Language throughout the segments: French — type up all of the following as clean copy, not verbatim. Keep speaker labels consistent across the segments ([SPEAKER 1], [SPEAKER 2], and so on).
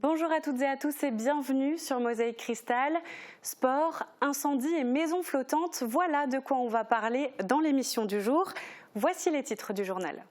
[SPEAKER 1] Bonjour à toutes et à tous et bienvenue sur Mosaïque Cristal. Sport, incendie et maisons flottantes, voilà de quoi on va parler dans l'émission du jour. Voici les titres du journal.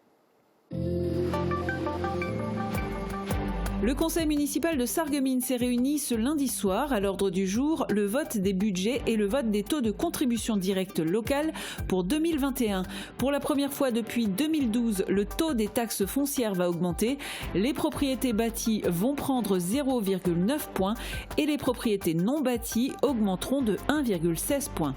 [SPEAKER 2] Le conseil municipal de Sarreguemines s'est réuni ce lundi soir. À l'ordre du jour, le vote des budgets et le vote des taux de contribution directe locale pour 2021. Pour la première fois depuis 2012, le taux des taxes foncières va augmenter. Les propriétés bâties vont prendre 0,9 points et les propriétés non bâties augmenteront de 1,16 points.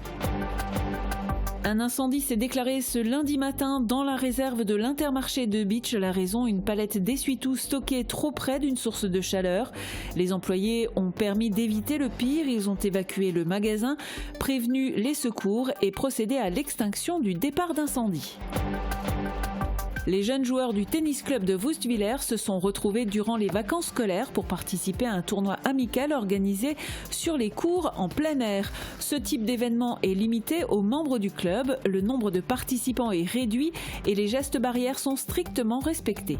[SPEAKER 2] Un incendie s'est déclaré ce lundi matin dans la réserve de l'Intermarché de Bitche. La raison, une palette d'essuie-tout stockée trop près d'une source de chaleur. Les employés ont permis d'éviter le pire. Ils ont évacué le magasin, prévenu les secours et procédé à l'extinction du départ d'incendie. Les jeunes joueurs du tennis club de Woustviller se sont retrouvés durant les vacances scolaires pour participer à un tournoi amical organisé sur les cours en plein air. Ce type d'événement est limité aux membres du club, le nombre de participants est réduit et les gestes barrières sont strictement respectés.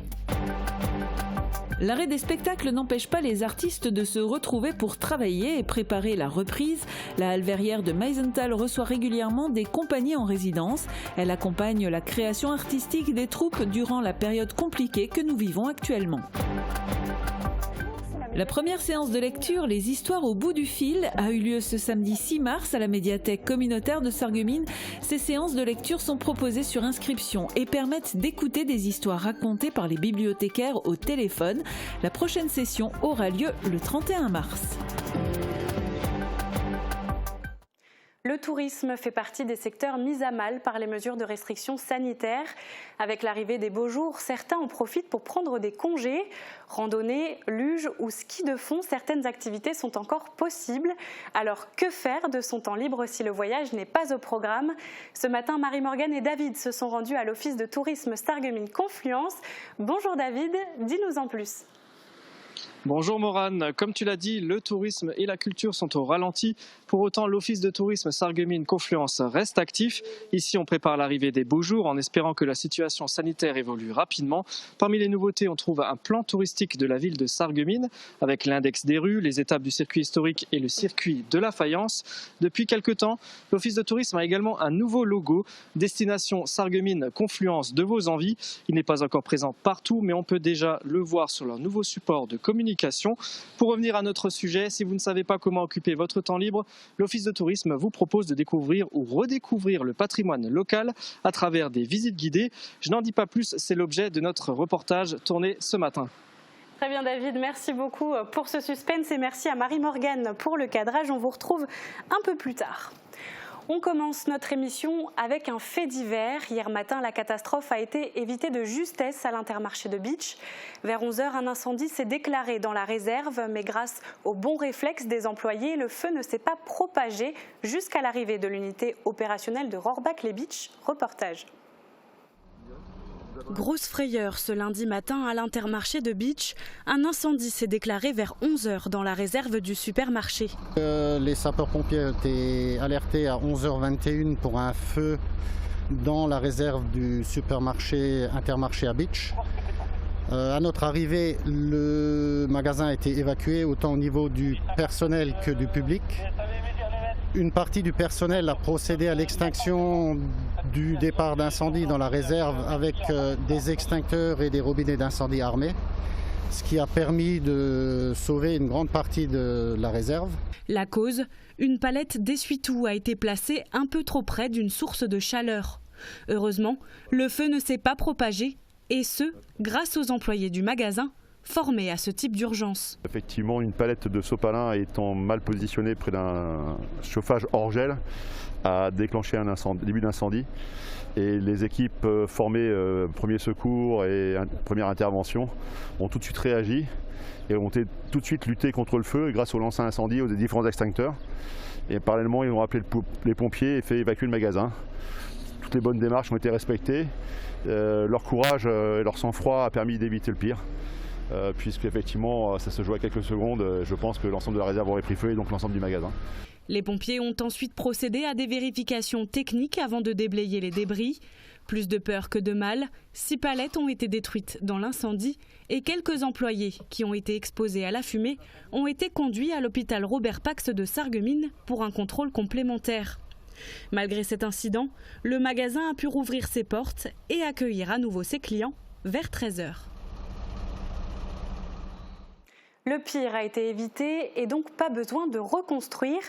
[SPEAKER 2] L'arrêt des spectacles n'empêche pas les artistes de se retrouver pour travailler et préparer la reprise. La Halle Verrière de Meisenthal reçoit régulièrement des compagnies en résidence. Elle accompagne la création artistique des troupes durant la période compliquée que nous vivons actuellement. La première séance de lecture, Les Histoires au bout du fil, a eu lieu ce samedi 6 mars à la médiathèque communautaire de Sarreguemines. Ces séances de lecture sont proposées sur inscription et permettent d'écouter des histoires racontées par les bibliothécaires au téléphone. La prochaine session aura lieu le 31 mars.
[SPEAKER 1] Le tourisme fait partie des secteurs mis à mal par les mesures de restriction sanitaire. Avec l'arrivée des beaux jours, certains en profitent pour prendre des congés. Randonnée, luge ou ski de fond, certaines activités sont encore possibles. Alors que faire de son temps libre si le voyage n'est pas au programme? Ce matin, Marie-Morgane et David se sont rendus à l'office de tourisme Sarreguemines Confluence. Bonjour David, dis-nous en plus.
[SPEAKER 3] Bonjour Morane, comme tu l'as dit, le tourisme et la culture sont au ralenti. Pour autant, l'office de tourisme Sarreguemines Confluence reste actif. Ici, on prépare l'arrivée des beaux jours en espérant que la situation sanitaire évolue rapidement. Parmi les nouveautés, on trouve un plan touristique de la ville de Sarreguemines avec l'index des rues, les étapes du circuit historique et le circuit de la faïence. Depuis quelques temps, l'office de tourisme a également un nouveau logo, Destination Sarreguemines Confluence de vos envies. Il n'est pas encore présent partout, mais on peut déjà le voir sur leur nouveau support de communication. Pour revenir à notre sujet, si vous ne savez pas comment occuper votre temps libre, l'Office de tourisme vous propose de découvrir ou redécouvrir le patrimoine local à travers des visites guidées. Je n'en dis pas plus, c'est l'objet de notre reportage tourné ce matin.
[SPEAKER 1] Très bien David, merci beaucoup pour ce suspense et merci à Marie-Morgane pour le cadrage. On vous retrouve un peu plus tard. On commence notre émission avec un fait divers. Hier matin, la catastrophe a été évitée de justesse à l'Intermarché de Bitche. Vers 11h, un incendie s'est déclaré dans la réserve, mais grâce au bon réflexe des employés, le feu ne s'est pas propagé jusqu'à l'arrivée de l'unité opérationnelle de Rohrbach-les-Bitches. Reportage. Grosse frayeur ce lundi matin à l'Intermarché de Bitche. Un incendie s'est déclaré vers 11h dans la réserve du supermarché.
[SPEAKER 4] Les sapeurs-pompiers ont été alertés à 11h21 pour un feu dans la réserve du supermarché Intermarché à Bitche. À notre arrivée, le magasin a été évacué autant au niveau du personnel que du public. Une partie du personnel a procédé à l'extinction du départ d'incendie dans la réserve avec des extincteurs et des robinets d'incendie armés, ce qui a permis de sauver une grande partie de la réserve.
[SPEAKER 1] La cause, une palette d'essuie-tout a été placée un peu trop près d'une source de chaleur. Heureusement, le feu ne s'est pas propagé, et ce, grâce aux employés du magasin, formés à ce type d'urgence.
[SPEAKER 5] Effectivement, une palette de sopalin étant mal positionnée près d'un chauffage hors gel a déclenché un début d'incendie. Et les équipes formées premier secours et première intervention ont tout de suite réagi et ont tout de suite lutté contre le feu grâce au lance à incendie, aux différents extincteurs. Et parallèlement, ils ont appelé les pompiers et fait évacuer le magasin. Toutes les bonnes démarches ont été respectées. Leur courage et leur sang-froid a permis d'éviter le pire. Puisqu'effectivement ça se joue à quelques secondes, je pense que l'ensemble de la réserve aurait pris feu et donc l'ensemble du magasin.
[SPEAKER 1] Les pompiers ont ensuite procédé à des vérifications techniques avant de déblayer les débris. Plus de peur que de mal, 6 palettes ont été détruites dans l'incendie et quelques employés qui ont été exposés à la fumée ont été conduits à l'hôpital Robert Pax de Sarreguemines pour un contrôle complémentaire. Malgré cet incident, le magasin a pu rouvrir ses portes et accueillir à nouveau ses clients vers 13 h. Le pire a été évité et donc pas besoin de reconstruire.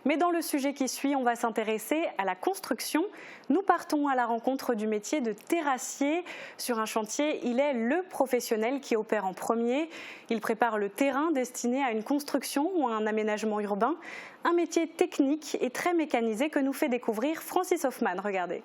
[SPEAKER 1] Mais dans le sujet qui suit, on va s'intéresser à la construction. Nous partons à la rencontre du métier de terrassier. Sur un chantier, il est le professionnel qui opère en premier. Il prépare le terrain destiné à une construction ou à un aménagement urbain. Un métier technique et très mécanisé que nous fait découvrir Francis Hoffman. Regardez.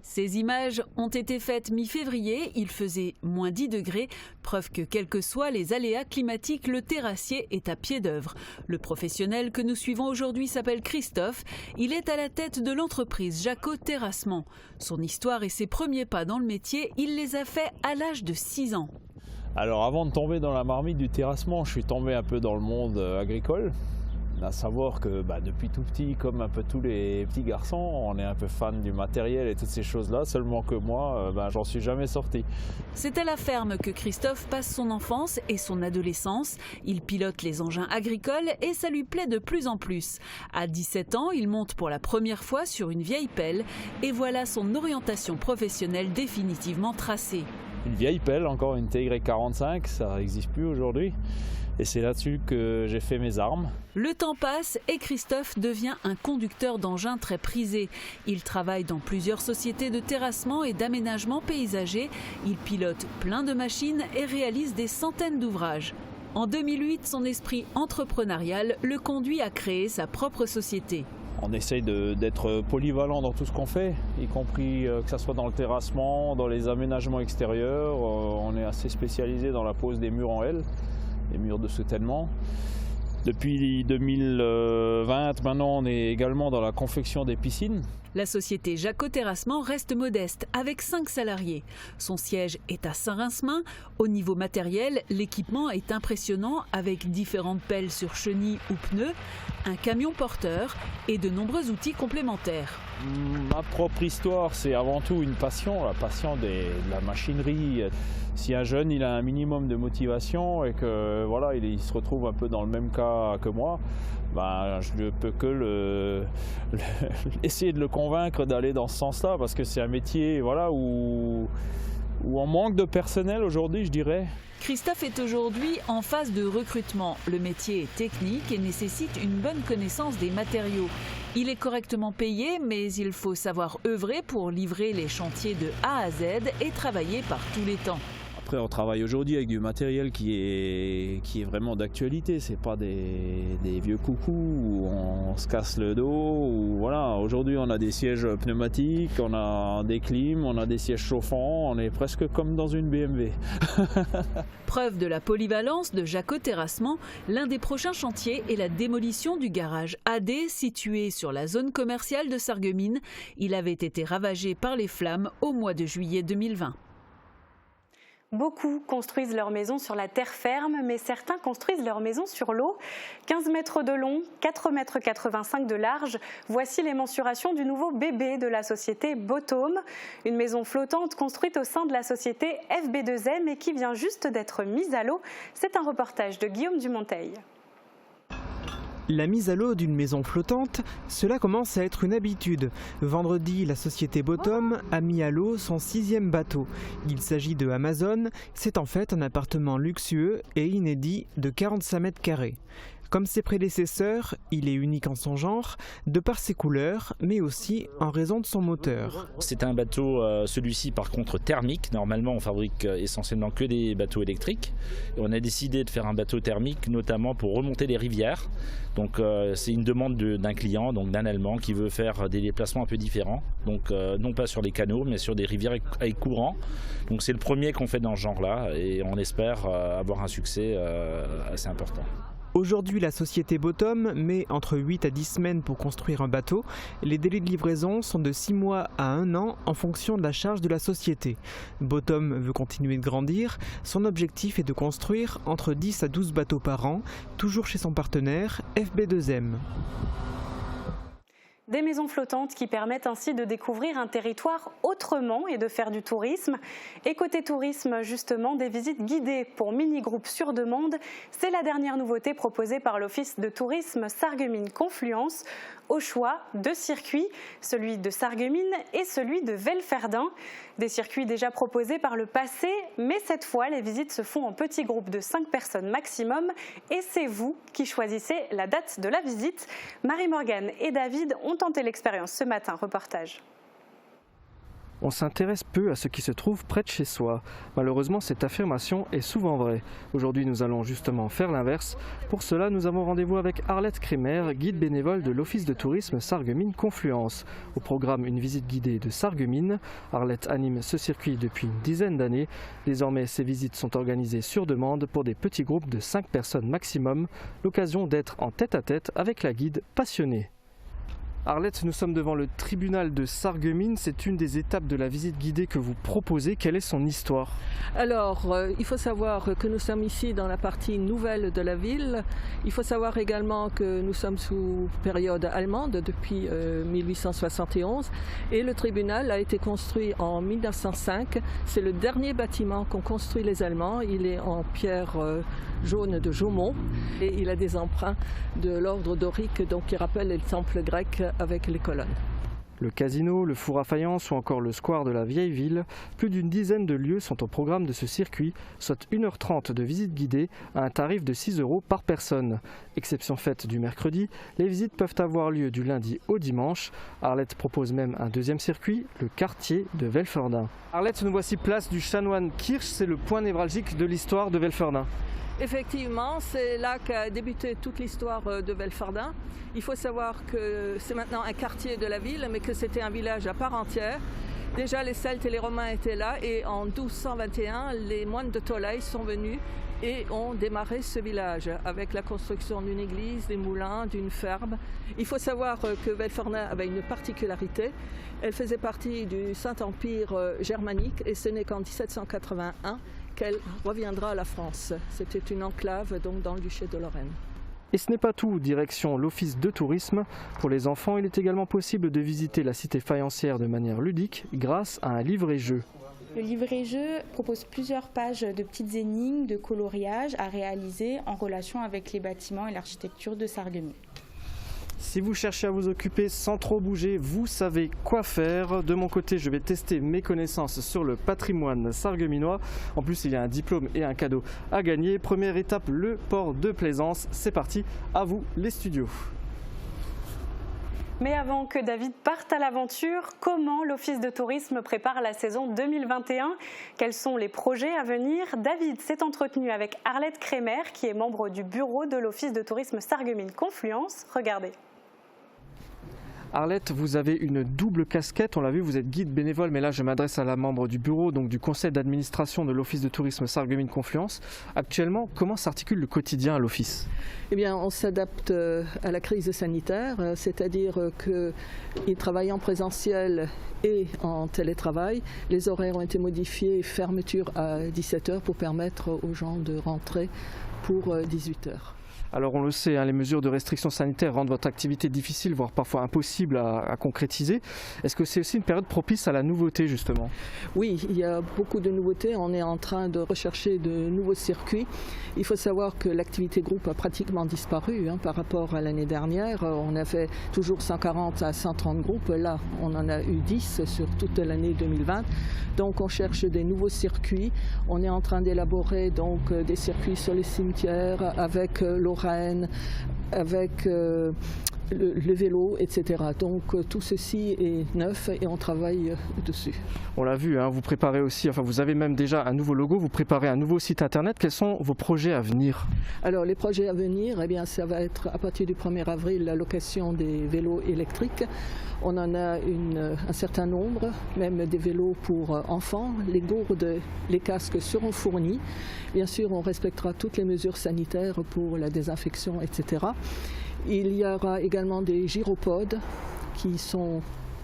[SPEAKER 2] Ces images ont été faites mi-février, il faisait moins 10 degrés, preuve que quels que soient les aléas climatiques, le terrassier est à pied d'œuvre. Le professionnel que nous suivons aujourd'hui s'appelle Christophe, il est à la tête de l'entreprise Jaco Terrassement. Son histoire et ses premiers pas dans le métier, il les a faits à l'âge de 6 ans.
[SPEAKER 6] Alors avant de tomber dans la marmite du terrassement, je suis tombé un peu dans le monde agricole. À savoir que depuis tout petit, comme un peu tous les petits garçons, on est un peu fan du matériel et toutes ces choses-là, seulement que moi, j'en suis jamais sorti.
[SPEAKER 2] C'est à la ferme que Christophe passe son enfance et son adolescence. Il pilote les engins agricoles et ça lui plaît de plus en plus. À 17 ans, il monte pour la première fois sur une vieille pelle et voilà son orientation professionnelle définitivement tracée.
[SPEAKER 6] Une vieille pelle, encore une TY45, ça n'existe plus aujourd'hui. Et c'est là-dessus que j'ai fait mes armes.
[SPEAKER 2] Le temps passe et Christophe devient un conducteur d'engins très prisé. Il travaille dans plusieurs sociétés de terrassement et d'aménagement paysager. Il pilote plein de machines et réalise des centaines d'ouvrages. En 2008, son esprit entrepreneurial le conduit à créer sa propre société.
[SPEAKER 6] On essaye d'être polyvalent dans tout ce qu'on fait, y compris que ce soit dans le terrassement, dans les aménagements extérieurs. On est assez spécialisé dans la pose des murs en L. Les murs de soutènement. Depuis 2020, maintenant, on est également dans la confection des piscines.
[SPEAKER 2] La société Jaco Terrassement reste modeste, avec 5 salariés. Son siège est à Saint-Rincemain. Au niveau matériel, l'équipement est impressionnant, avec différentes pelles sur chenilles ou pneus, un camion porteur et de nombreux outils complémentaires.
[SPEAKER 6] Ma propre histoire, c'est avant tout une passion, la passion de la machinerie. Si un jeune il a un minimum de motivation et que voilà, il se retrouve un peu dans le même cas que moi, je ne peux que essayer de le convaincre d'aller dans ce sens-là, parce que c'est un métier où on manque de personnel aujourd'hui, je dirais.
[SPEAKER 2] Christophe est aujourd'hui en phase de recrutement. Le métier est technique et nécessite une bonne connaissance des matériaux. Il est correctement payé, mais il faut savoir œuvrer pour livrer les chantiers de A à Z et travailler par tous les temps.
[SPEAKER 6] Après, on travaille aujourd'hui avec du matériel qui est vraiment d'actualité. C'est pas des vieux coucous où on se casse le dos. Voilà. Aujourd'hui, on a des sièges pneumatiques, on a des clims, on a des sièges chauffants. On est presque comme dans une BMW.
[SPEAKER 2] Preuve de la polyvalence de Jaco Terrassement, l'un des prochains chantiers est la démolition du garage AD situé sur la zone commerciale de Sarreguemines. Il avait été ravagé par les flammes au mois de juillet 2020.
[SPEAKER 1] Beaucoup construisent leur maison sur la terre ferme, mais certains construisent leur maison sur l'eau. 15 mètres de long, 4,85 m de large. Voici les mensurations du nouveau bébé de la société Bottom. Une maison flottante construite au sein de la société FB2M et qui vient juste d'être mise à l'eau. C'est un reportage de Guillaume Dumonteil.
[SPEAKER 7] La mise à l'eau d'une maison flottante, cela commence à être une habitude. Vendredi, la société Bottom a mis à l'eau son 6e bateau. Il s'agit de Amazon. C'est en fait un appartement luxueux et inédit de 45 mètres carrés. Comme ses prédécesseurs, il est unique en son genre, de par ses couleurs, mais aussi en raison de son moteur.
[SPEAKER 8] C'est un bateau, celui-ci par contre thermique. Normalement, on fabrique essentiellement que des bateaux électriques. Et on a décidé de faire un bateau thermique, notamment pour remonter les rivières. Donc c'est une demande d'un client, donc d'un Allemand, qui veut faire des déplacements un peu différents. Donc non pas sur les canaux, mais sur des rivières avec courant. Donc c'est le premier qu'on fait dans ce genre-là et on espère avoir un succès assez important.
[SPEAKER 7] Aujourd'hui, la société Bottom met entre 8 à 10 semaines pour construire un bateau. Les délais de livraison sont de 6 mois à 1 an en fonction de la charge de la société. Bottom veut continuer de grandir. Son objectif est de construire entre 10 à 12 bateaux par an, toujours chez son partenaire FB2M.
[SPEAKER 1] Des maisons flottantes qui permettent ainsi de découvrir un territoire autrement et de faire du tourisme. Et côté tourisme, justement, des visites guidées pour mini-groupes sur demande. C'est la dernière nouveauté proposée par l'Office de tourisme Sarreguemines-Confluence. Au choix, 2 circuits, celui de Sarreguemines et celui de Velferdin. Des circuits déjà proposés par le passé, mais cette fois, les visites se font en petits groupes de 5 personnes maximum. Et c'est vous qui choisissez la date de la visite. Marie-Morgane et David ont tenté l'expérience ce matin. Reportage.
[SPEAKER 9] On s'intéresse peu à ce qui se trouve près de chez soi. Malheureusement, cette affirmation est souvent vraie. Aujourd'hui, nous allons justement faire l'inverse. Pour cela, nous avons rendez-vous avec Arlette Crémer, guide bénévole de l'Office de tourisme Sarreguemines-Confluence. Au programme, une visite guidée de Sarreguemines. Arlette anime ce circuit depuis une dizaine d'années. Désormais, ces visites sont organisées sur demande pour des petits groupes de 5 personnes maximum. L'occasion d'être en tête-à-tête avec la guide passionnée. Arlette, nous sommes devant le tribunal de Sarreguemines. C'est une des étapes de la visite guidée que vous proposez. Quelle est son histoire?
[SPEAKER 10] Alors, il faut savoir que nous sommes ici dans la partie nouvelle de la ville. Il faut savoir également que nous sommes sous période allemande depuis 1871 et le tribunal a été construit en 1905. C'est le dernier bâtiment qu'ont construit les Allemands. Il est en pierre jaune de Jaumont et il a des emprunts de l'ordre dorique, donc qui rappellent les temples grecs avec les colonnes.
[SPEAKER 9] Le casino, le four à faïence ou encore le square de la vieille ville, plus d'une dizaine de lieux sont au programme de ce circuit, soit 1h30 de visite guidée à un tarif de 6 € par personne. Exception faite du mercredi, les visites peuvent avoir lieu du lundi au dimanche. Arlette propose même un deuxième circuit, le quartier de Velferdin. Arlette, nous voici place du Chanoine Kirch, c'est le point névralgique de l'histoire de Velferdin.
[SPEAKER 10] Effectivement, c'est là qu'a débuté toute l'histoire de Velferdin. Il faut savoir que c'est maintenant un quartier de la ville, mais que c'était un village à part entière. Déjà, les Celtes et les Romains étaient là et en 1221, les moines de Tolaï sont venus et ont démarré ce village avec la construction d'une église, des moulins, d'une ferme. Il faut savoir que Velferdin avait une particularité. Elle faisait partie du Saint-Empire germanique et ce n'est qu'en 1781 qu'elle reviendra à la France. C'était une enclave donc dans le duché de Lorraine.
[SPEAKER 9] Et ce n'est pas tout, direction l'Office de tourisme. Pour les enfants, il est également possible de visiter la cité faïencière de manière ludique grâce à un livret-jeu.
[SPEAKER 11] Le livret-jeu propose plusieurs pages de petites énigmes de coloriage à réaliser en relation avec les bâtiments et l'architecture de Sarreguemines.
[SPEAKER 9] Si vous cherchez à vous occuper sans trop bouger, vous savez quoi faire. De mon côté, je vais tester mes connaissances sur le patrimoine sarregueminois. En plus, il y a un diplôme et un cadeau à gagner. Première étape, le port de plaisance. C'est parti, à vous les studios.
[SPEAKER 1] Mais avant que David parte à l'aventure, comment l'Office de tourisme prépare la saison 2021? Quels sont les projets à venir? David s'est entretenu avec Arlette Crémer, qui est membre du bureau de l'Office de tourisme Sarreguemines-Confluence. Regardez.
[SPEAKER 9] Arlette, vous avez une double casquette, on l'a vu, vous êtes guide bénévole, mais là je m'adresse à la membre du bureau, donc du conseil d'administration de l'Office de tourisme Sarreguemines-Confluence. Actuellement, comment s'articule le quotidien à l'Office?
[SPEAKER 10] Eh bien, on s'adapte à la crise sanitaire, c'est-à-dire qu'ils travaillent en présentiel et en télétravail. Les horaires ont été modifiés, fermeture à 17h pour permettre aux gens de rentrer pour 18h.
[SPEAKER 9] Alors on le sait, les mesures de restriction sanitaire rendent votre activité difficile, voire parfois impossible à concrétiser. Est-ce que c'est aussi une période propice à la nouveauté justement?
[SPEAKER 10] Oui, il y a beaucoup de nouveautés. On est en train de rechercher de nouveaux circuits. Il faut savoir que l'activité groupe a pratiquement disparu par rapport à l'année dernière. On avait toujours 140 à 130 groupes. Là, on en a eu 10 sur toute l'année 2020. Donc on cherche des nouveaux circuits. On est en train d'élaborer donc des circuits sur les cimetières avec Lorraine, avec le vélo, etc. Donc tout ceci est neuf et on travaille dessus.
[SPEAKER 9] On l'a vu, vous préparez aussi, vous avez même déjà un nouveau logo, vous préparez un nouveau site internet. Quels sont vos projets à venir?
[SPEAKER 10] Alors les projets à venir, ça va être à partir du 1er avril la location des vélos électriques. On en a un certain nombre, même des vélos pour enfants. Les gourdes, les casques seront fournis. Bien sûr, on respectera toutes les mesures sanitaires pour la désinfection, etc. Il y aura également des gyropodes qui sont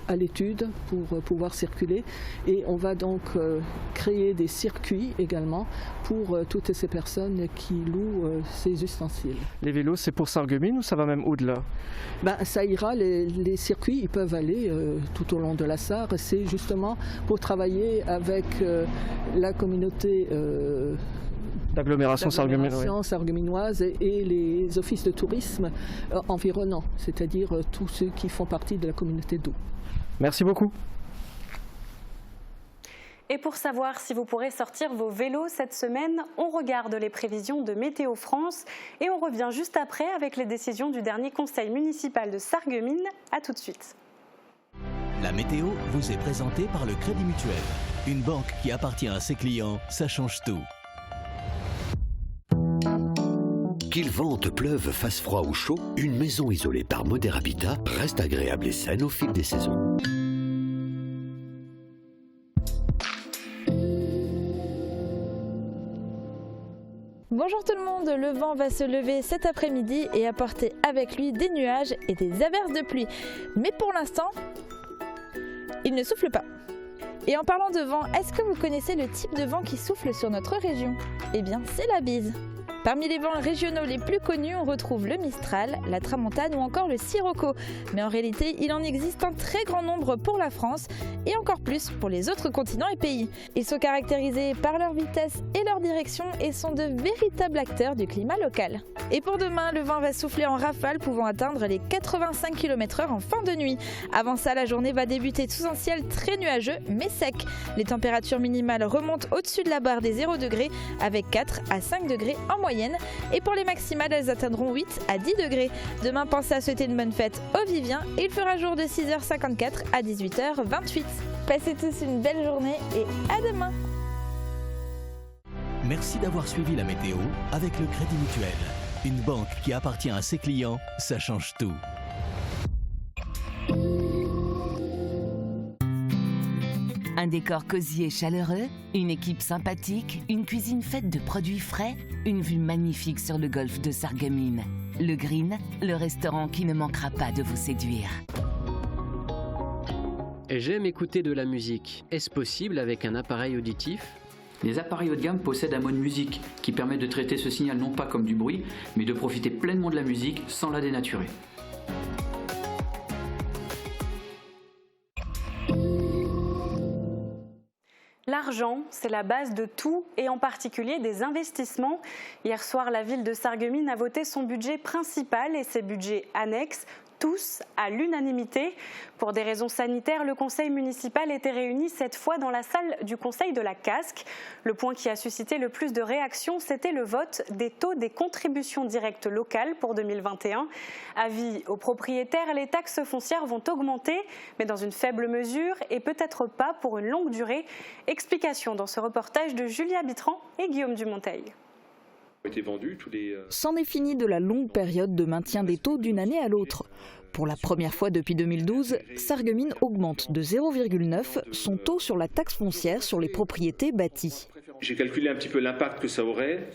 [SPEAKER 10] à l'étude pour pouvoir circuler et on va donc créer des circuits également pour toutes ces personnes qui louent ces ustensiles.
[SPEAKER 9] Les vélos, c'est pour Sarreguemines ou ça va même au-delà?
[SPEAKER 10] Ça ira, les circuits ils peuvent aller tout au long de la Sarre. C'est justement pour travailler avec la communauté
[SPEAKER 9] d'agglomération
[SPEAKER 10] sarregueminoise et les offices de tourisme environnants, c'est-à-dire tous ceux qui font partie de la communauté d'eau.
[SPEAKER 9] Merci beaucoup.
[SPEAKER 1] Et pour savoir si vous pourrez sortir vos vélos cette semaine, on regarde les prévisions de Météo France et on revient juste après avec les décisions du dernier conseil municipal de Sarreguemines. A tout de suite.
[SPEAKER 12] La météo vous est présentée par le Crédit Mutuel. Une banque qui appartient à ses clients, ça change tout.
[SPEAKER 13] Qu'il vente, pleuve, fasse froid ou chaud, une maison isolée par Moder Habitat reste agréable et saine au fil des saisons.
[SPEAKER 14] Bonjour tout le monde, le vent va se lever cet après-midi et apporter avec lui des nuages et des averses de pluie. Mais pour l'instant, il ne souffle pas. Et en parlant de vent, est-ce que vous connaissez le type de vent qui souffle sur notre région? Eh bien, c'est la bise. Parmi les vents régionaux les plus connus, on retrouve le Mistral, la Tramontane ou encore le Sirocco. Mais en réalité, il en existe un très grand nombre pour la France et encore plus pour les autres continents et pays. Ils sont caractérisés par leur vitesse et leur direction et sont de véritables acteurs du climat local. Et pour demain, le vent va souffler en rafale pouvant atteindre les 85 km/h en fin de nuit. Avant ça, la journée va débuter sous un ciel très nuageux mais sec. Les températures minimales remontent au-dessus de la barre des 0 degrés avec 4 à 5 degrés en moyenne. Et pour les maximales, elles atteindront 8 à 10 degrés. Demain, pensez à souhaiter une bonne fête aux Viviens et il fera jour de 6h54 à 18h28. Passez tous une belle journée et à demain.
[SPEAKER 12] Merci d'avoir suivi la météo avec le Crédit Mutuel. Une banque qui appartient à ses clients, ça change tout.
[SPEAKER 15] Un décor cosy et chaleureux, une équipe sympathique, une cuisine faite de produits frais, une vue magnifique sur le golfe de Sarreguemines. Le Green, le restaurant qui ne manquera pas de vous séduire.
[SPEAKER 16] J'aime écouter de la musique. Est-ce possible avec un appareil auditif ?
[SPEAKER 17] Les appareils haut de gamme possèdent un mode musique qui permet de traiter ce signal non pas comme du bruit, mais de profiter pleinement de la musique sans la dénaturer.
[SPEAKER 1] L'argent, c'est la base de tout et en particulier des investissements. Hier soir, la ville de Sarreguemines a voté son budget principal et ses budgets annexes, tous à l'unanimité. Pour des raisons sanitaires, le conseil municipal était réuni cette fois dans la salle du conseil de la Casque. Le point qui a suscité le plus de réactions, c'était le vote des taux des contributions directes locales pour 2021. Avis aux propriétaires, les taxes foncières vont augmenter, mais dans une faible mesure et peut-être pas pour une longue durée. Explication dans ce reportage de Julia Bitran et Guillaume Dumonteil.
[SPEAKER 18] C'en est fini de la longue période de maintien des taux d'une année à l'autre. Pour la première fois depuis 2012, Sarreguemines augmente de 0,9 son taux sur la taxe foncière sur les propriétés bâties.
[SPEAKER 19] J'ai calculé un petit peu l'impact que ça aurait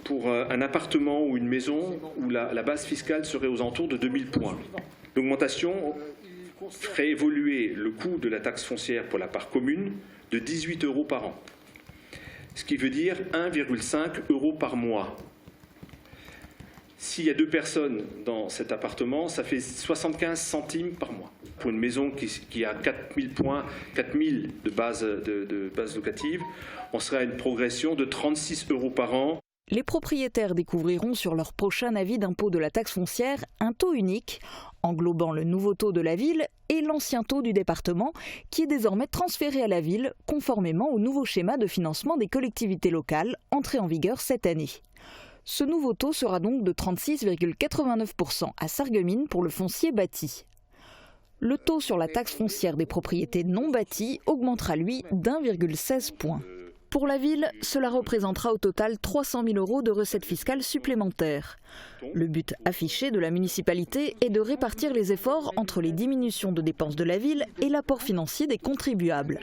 [SPEAKER 19] pour un appartement ou une maison où la base fiscale serait aux alentours de 2000 points. L'augmentation ferait évoluer le coût de la taxe foncière pour la part commune de 18 € par an. Ce qui veut dire 1,5 € par mois. S'il y a 2 personnes dans cet appartement, ça fait 75 centimes par mois. Pour une maison qui a 4000 points, 4000 de base locative, on serait à une progression de 36 € par an.
[SPEAKER 18] Les propriétaires découvriront sur leur prochain avis d'impôt de la taxe foncière un taux unique, englobant le nouveau taux de la ville et l'ancien taux du département, qui est désormais transféré à la ville, conformément au nouveau schéma de financement des collectivités locales, entré en vigueur cette année. Ce nouveau taux sera donc de 36,89% à Sarreguemines pour le foncier bâti. Le taux sur la taxe foncière des propriétés non bâties augmentera lui d'1,16 point. Pour la ville, cela représentera au total 300 000 € de recettes fiscales supplémentaires. Le but affiché de la municipalité est de répartir les efforts entre les diminutions de dépenses de la ville et l'apport financier des contribuables.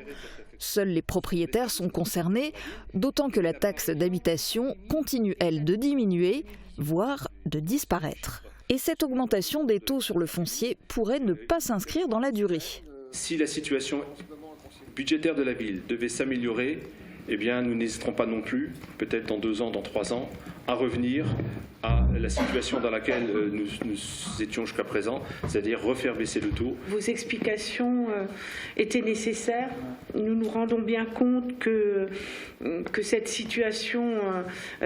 [SPEAKER 18] Seuls les propriétaires sont concernés, d'autant que la taxe d'habitation continue, elle, de diminuer, voire de disparaître. Et cette augmentation des taux sur le foncier pourrait ne pas s'inscrire dans la durée.
[SPEAKER 19] Si la situation budgétaire de la ville devait s'améliorer, eh bien, nous n'hésiterons pas non plus, peut-être dans 2 ans, dans 3 ans, à revenir à la situation dans laquelle nous étions jusqu'à présent, c'est-à-dire refaire baisser le taux.
[SPEAKER 20] Vos explications étaient nécessaires. Nous nous rendons bien compte que cette situation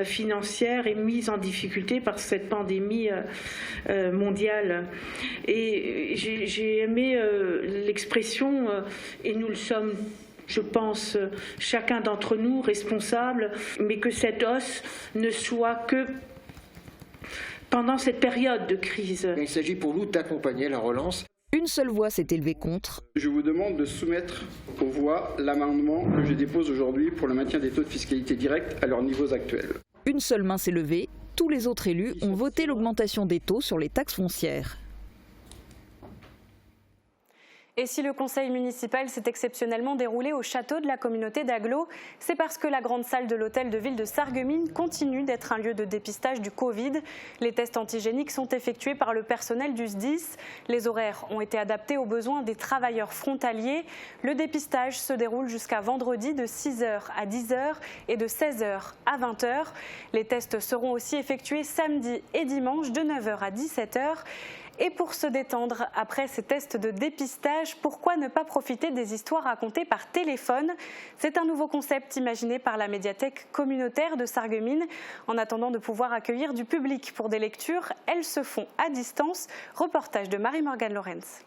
[SPEAKER 20] financière est mise en difficulté par cette pandémie mondiale. Et j'ai aimé l'expression « et nous le sommes ». Je pense, chacun d'entre nous responsable, mais que cette hausse ne soit que pendant cette période de crise.
[SPEAKER 21] Il s'agit pour nous d'accompagner la relance.
[SPEAKER 18] Une seule voix s'est élevée contre.
[SPEAKER 22] Je vous demande de soumettre aux voix l'amendement que je dépose aujourd'hui pour le maintien des taux de fiscalité directe à leurs niveaux actuels.
[SPEAKER 18] Une seule main s'est levée. Tous les autres élus ont voté l'augmentation des taux sur les taxes foncières.
[SPEAKER 1] Et si le conseil municipal s'est exceptionnellement déroulé au château de la communauté d'Aglo, c'est parce que la grande salle de l'hôtel de ville de Sarreguemines continue d'être un lieu de dépistage du Covid. Les tests antigéniques sont effectués par le personnel du SDIS. Les horaires ont été adaptés aux besoins des travailleurs frontaliers. Le dépistage se déroule jusqu'à vendredi de 6h à 10h et de 16h à 20h. Les tests seront aussi effectués samedi et dimanche de 9h à 17h. Et pour se détendre après ces tests de dépistage, pourquoi ne pas profiter des histoires racontées par téléphone? C'est un nouveau concept imaginé par la médiathèque communautaire de Sarreguemines. En attendant de pouvoir accueillir du public pour des lectures, elles se font à distance. Reportage de Marie-Morgane Lorenz.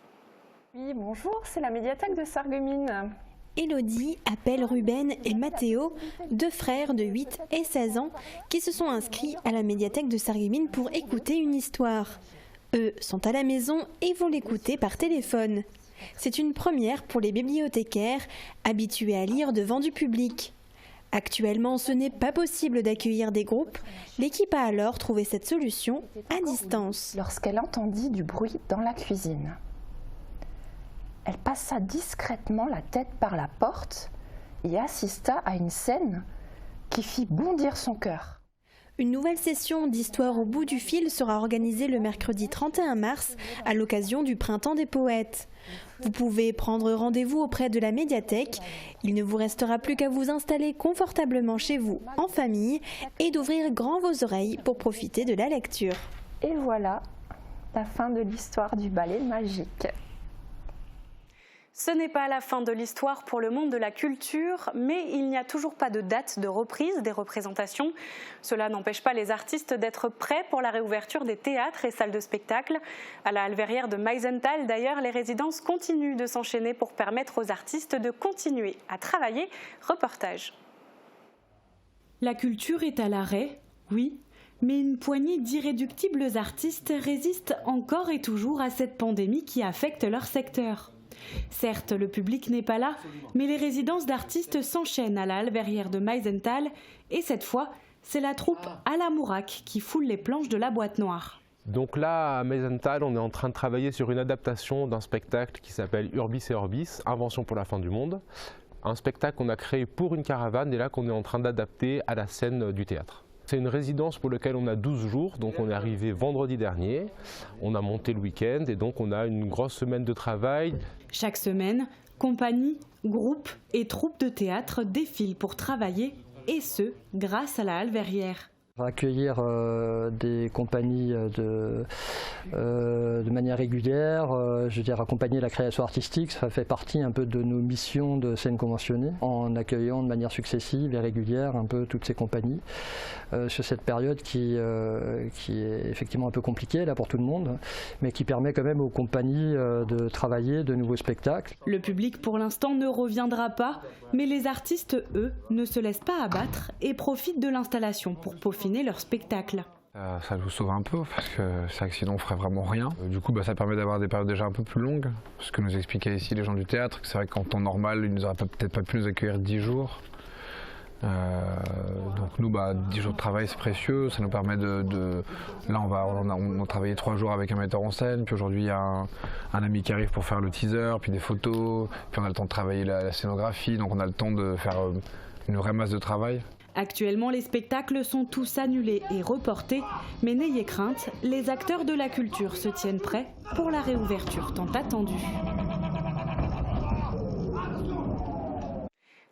[SPEAKER 23] Oui, bonjour, c'est la médiathèque de Sarreguemines.
[SPEAKER 24] Élodie appelle Ruben et Mathéo, 2 frères de 8 et 16 ans, qui se sont inscrits à la médiathèque de Sarreguemines pour écouter une histoire. Eux sont à la maison et vont l'écouter par téléphone. C'est une première pour les bibliothécaires, habitués à lire devant du public. Actuellement, ce n'est pas possible d'accueillir des groupes. L'équipe a alors trouvé cette solution à distance.
[SPEAKER 23] Lorsqu'elle entendit du bruit dans la cuisine, elle passa discrètement la tête par la porte et assista à une scène qui fit bondir son cœur.
[SPEAKER 24] Une nouvelle session d'Histoire au bout du fil sera organisée le mercredi 31 mars à l'occasion du Printemps des poètes. Vous pouvez prendre rendez-vous auprès de la médiathèque. Il ne vous restera plus qu'à vous installer confortablement chez vous en famille et d'ouvrir grand vos oreilles pour profiter de la lecture.
[SPEAKER 23] Et voilà la fin de l'histoire du ballet magique.
[SPEAKER 1] Ce n'est pas la fin de l'histoire pour le monde de la culture, mais il n'y a toujours pas de date de reprise des représentations. Cela n'empêche pas les artistes d'être prêts pour la réouverture des théâtres et salles de spectacle. À la Halverrière de Meisenthal, d'ailleurs, les résidences continuent de s'enchaîner pour permettre aux artistes de continuer à travailler. Reportage.
[SPEAKER 2] La culture est à l'arrêt, oui, mais une poignée d'irréductibles artistes résistent encore et toujours à cette pandémie qui affecte leur secteur. Certes, le public n'est pas là, mais les résidences d'artistes s'enchaînent à la Halverrière de Meisenthal et cette fois, c'est la troupe à la Mourac qui foule les planches de la boîte noire.
[SPEAKER 25] Donc là, à Meisenthal, on est en train de travailler sur une adaptation d'un spectacle qui s'appelle Urbis et Orbis, Invention pour la fin du monde. Un spectacle qu'on a créé pour une caravane et là qu'on est en train d'adapter à la scène du théâtre. C'est une résidence pour laquelle on a 12 jours, donc on est arrivé vendredi dernier, on a monté le week-end et donc on a une grosse semaine de travail.
[SPEAKER 2] Chaque semaine, compagnies, groupes et troupes de théâtre défilent pour travailler et ce, grâce à la Halverrière.
[SPEAKER 26] Accueillir des compagnies de manière régulière, je veux dire accompagner la création artistique, ça fait partie un peu de nos missions de scène conventionnée, en accueillant de manière successive et régulière un peu toutes ces compagnies sur cette période qui est effectivement un peu compliquée là pour tout le monde, mais qui permet quand même aux compagnies de travailler de nouveaux spectacles.
[SPEAKER 2] Le public pour l'instant ne reviendra pas, mais les artistes, eux, ne se laissent pas abattre et profitent de l'installation pour peaufiner leur spectacle.
[SPEAKER 27] Ça nous sauve un peu parce que c'est vrai que sinon on ferait vraiment rien. Du coup ça permet d'avoir des périodes déjà un peu plus longues. Ce que nous expliquaient ici les gens du théâtre, c'est vrai qu'en temps normal ils n'auraient peut-être pas pu nous accueillir 10 jours. Donc nous 10 jours de travail c'est précieux, ça nous permet là on a travaillé 3 jours avec un metteur en scène, puis aujourd'hui il y a un ami qui arrive pour faire le teaser, puis des photos, puis on a le temps de travailler la scénographie, donc on a le temps de faire une vraie masse de travail.
[SPEAKER 2] Actuellement, les spectacles sont tous annulés et reportés, mais n'ayez crainte, les acteurs de la culture se tiennent prêts pour la réouverture tant attendue.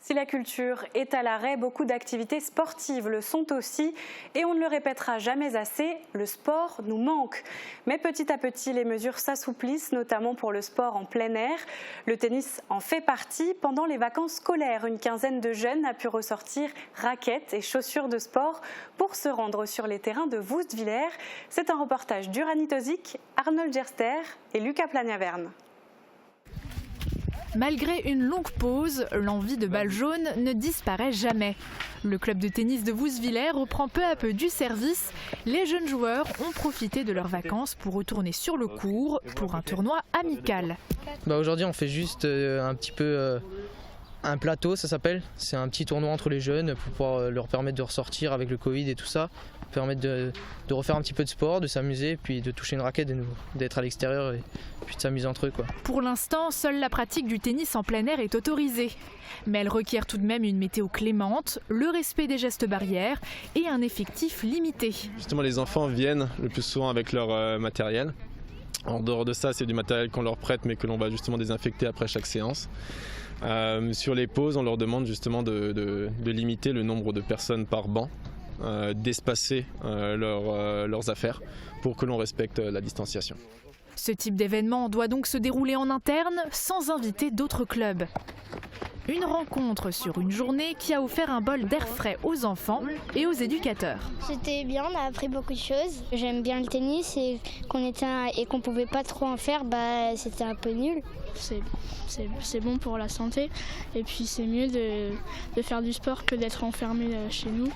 [SPEAKER 1] Si la culture est à l'arrêt, beaucoup d'activités sportives le sont aussi. Et on ne le répétera jamais assez, le sport nous manque. Mais petit à petit, les mesures s'assouplissent, notamment pour le sport en plein air. Le tennis en fait partie. Pendant les vacances scolaires, une quinzaine de jeunes a pu ressortir raquettes et chaussures de sport pour se rendre sur les terrains de Woustviller. C'est un reportage d'Urani Tozic, Arnold Gerster et Lucas Plagnaverne.
[SPEAKER 3] Malgré une longue pause, l'envie de balle jaune ne disparaît jamais. Le club de tennis de Woustviller reprend peu à peu du service. Les jeunes joueurs ont profité de leurs vacances pour retourner sur le court pour un tournoi amical.
[SPEAKER 4] Aujourd'hui, on fait juste un petit peu un plateau, ça s'appelle. C'est un petit tournoi entre les jeunes pour pouvoir leur permettre de ressortir avec le Covid et tout ça. Permettre de refaire un petit peu de sport, de s'amuser, puis de toucher une raquette de nouveau, d'être à l'extérieur et puis de s'amuser entre eux, quoi.
[SPEAKER 3] Pour l'instant, seule la pratique du tennis en plein air est autorisée. Mais elle requiert tout de même une météo clémente, le respect des gestes barrières et un effectif limité.
[SPEAKER 5] Justement, les enfants viennent le plus souvent avec leur matériel. En dehors de ça, c'est du matériel qu'on leur prête mais que l'on va justement désinfecter après chaque séance. Sur les pauses, on leur demande justement de limiter le nombre de personnes par banc. D'espacer leurs affaires pour que l'on respecte la distanciation.
[SPEAKER 3] Ce type d'événement doit donc se dérouler en interne sans inviter d'autres clubs. Une rencontre sur une journée qui a offert un bol d'air frais aux enfants et aux éducateurs.
[SPEAKER 6] C'était bien, on a appris beaucoup de choses. J'aime bien le tennis et qu'on ne pouvait pas trop en faire, c'était un peu nul.
[SPEAKER 7] C'est bon pour la santé et puis c'est mieux de faire du sport que d'être enfermé chez nous.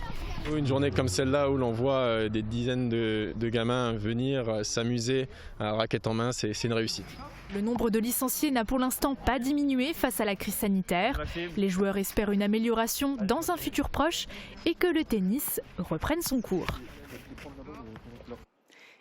[SPEAKER 5] Une journée comme celle-là où l'on voit des dizaines de gamins venir s'amuser à raquette en main, c'est une réussite.
[SPEAKER 3] Le nombre de licenciés n'a pour l'instant pas diminué face à la crise sanitaire. Les joueurs espèrent une amélioration dans un futur proche et que le tennis reprenne son cours.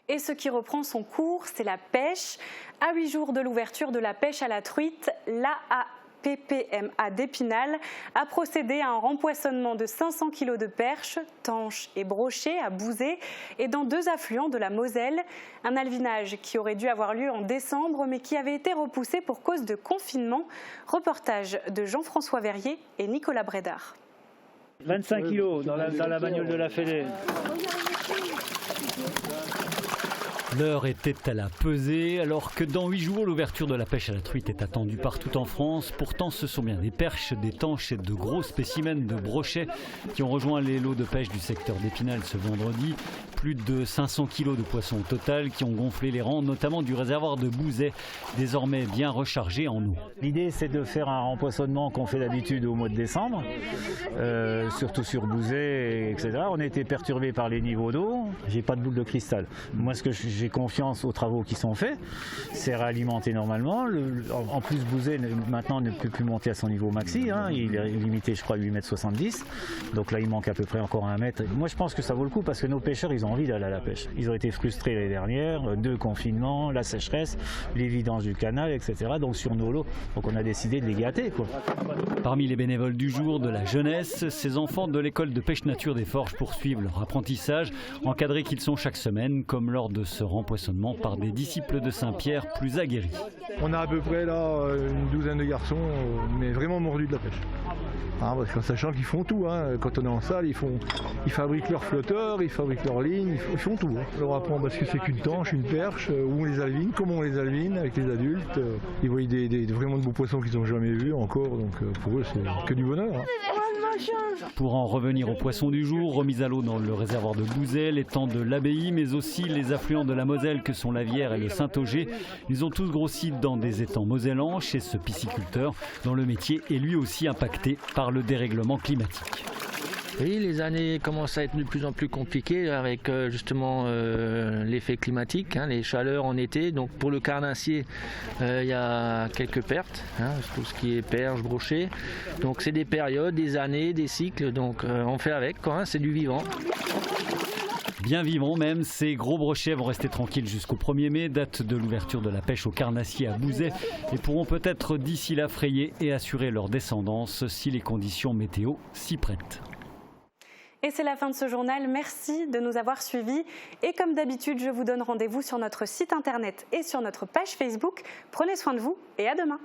[SPEAKER 1] Et ce qui reprend son cours, c'est la pêche. À 8 jours de l'ouverture de la pêche à la truite, l'AAPPMA d'Épinal a procédé à un rempoissonnement de 500 kg de perches, tanches et brochets à Bouzet et dans 2 affluents de la Moselle. Un alvinage qui aurait dû avoir lieu en décembre mais qui avait été repoussé pour cause de confinement. Reportage de Jean-François Verrier et Nicolas Brédard.
[SPEAKER 8] 25 kg dans la bagnole de la Fédé.
[SPEAKER 11] L'heure était à la pesée, alors que dans 8 jours, l'ouverture de la pêche à la truite est attendue partout en France. Pourtant, ce sont bien des perches, des tanches et de gros spécimens de brochets qui ont rejoint les lots de pêche du secteur d'Épinal ce vendredi. Plus de 500 kg de poissons au total qui ont gonflé les rangs, notamment du réservoir de Bouzet, désormais bien rechargé en eau.
[SPEAKER 8] L'idée, c'est de faire un rempoissonnement qu'on fait d'habitude au mois de décembre, surtout sur Bouzet, etc. On a été perturbé par les niveaux d'eau. J'ai pas de boule de cristal. Moi, j'ai confiance aux travaux qui sont faits. C'est réalimenté normalement. En plus, Bouzet maintenant ne peut plus monter à son niveau maxi. Il est limité, je crois, à 8,70 m. Donc là, il manque à peu près encore 1 mètre. Moi, je pense que ça vaut le coup parce que nos pêcheurs, ils ont envie d'aller à la pêche. Ils ont été frustrés l'année dernière, 2 confinements, la sécheresse, les vidanges du canal, etc. Donc sur nos lots, donc on a décidé de les gâter, quoi.
[SPEAKER 11] Parmi les bénévoles du jour de la jeunesse, ces enfants de l'école de pêche nature des Forges poursuivent leur apprentissage, encadrés qu'ils sont chaque semaine, comme lors de ce rempoissonnement par des disciples de Saint-Pierre plus aguerris.
[SPEAKER 28] On a à peu près là une douzaine de garçons, mais vraiment mordus de la pêche. Parce qu'en sachant qu'ils font tout, quand on est en salle, ils fabriquent leurs flotteurs, ils fabriquent leurs lignes, ils font tout. On leur apprend ce que c'est qu'une tanche, une perche, où on les alvine, comment on les alvine avec les adultes. Ils voient vraiment de beaux poissons qu'ils n'ont jamais vus encore, donc pour eux c'est que du bonheur.
[SPEAKER 11] Pour en revenir aux poissons du jour, remis à l'eau dans le réservoir de Bouzet, l'étang de l'Abbaye, mais aussi les affluents de la Moselle que sont la Vière et le Saint-Auger. Ils ont tous grossi dans des étangs mosellans chez ce pisciculteur dont le métier est lui aussi impacté par le dérèglement climatique.
[SPEAKER 29] Oui, les années commencent à être de plus en plus compliquées avec justement l'effet climatique, les chaleurs en été. Donc pour le carnassier, il y a quelques pertes, tout ce qui est perche, brochet. Donc c'est des périodes, des années, des cycles, donc on fait avec, c'est du vivant.
[SPEAKER 11] Bien vivants même, ces gros brochets vont rester tranquilles jusqu'au 1er mai, date de l'ouverture de la pêche au carnassier à Bouzet, et pourront peut-être d'ici là frayer et assurer leur descendance si les conditions météo s'y prêtent.
[SPEAKER 1] Et c'est la fin de ce journal. Merci de nous avoir suivis. Et comme d'habitude, je vous donne rendez-vous sur notre site internet et sur notre page Facebook. Prenez soin de vous et à demain.